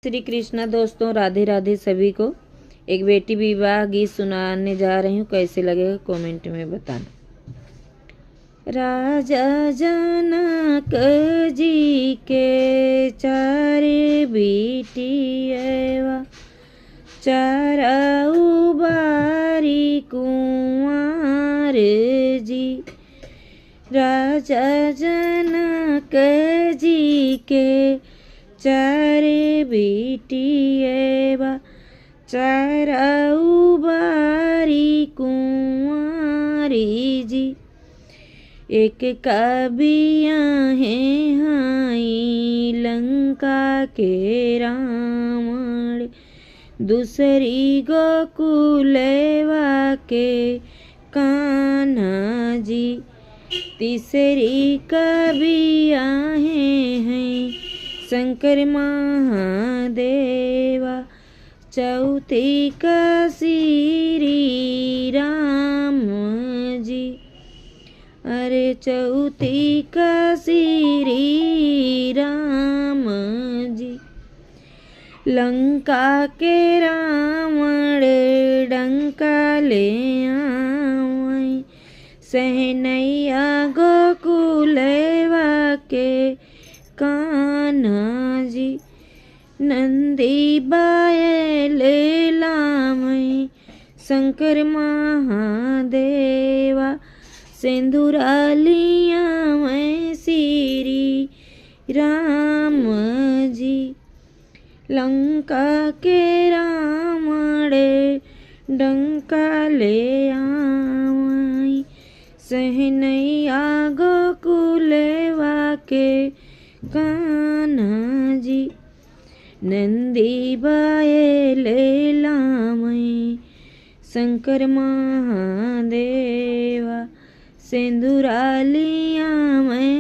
श्री कृष्णा दोस्तों, राधे राधे सभी को। एक बेटी विवाह गीत सुनाने जा रही हूँ, कैसे लगेगा कमेंट में बताना। राजा जनक जी के चारे बेटियवा, चारा उबारी कुंवर जी। राजा जनक जी के चारे बेटियवा, चारा उबारी कुंवारी जी। एक कबिया है हाई लंका के रावण, दूसरी गोकुलवा के कान्हा जी। तीसरी कबिया हैं शंकर महादेवा, चौथी का श्री राम जी। अरे चौथी का श्री राम जी। लंका के रावण डंका ले आए, सहनैया गोकुलवा के कान्हा जी। नंदी बायल लामई शंकर महादेवा, सिंदूरा लिया मैं श्री राम जी। लंका के रावण डंका ले आई, सहनैया गोकुलवा के कान्हा जी। नंदी बायल लामई शंकर महादेवा, सिंदूरा लिया मैं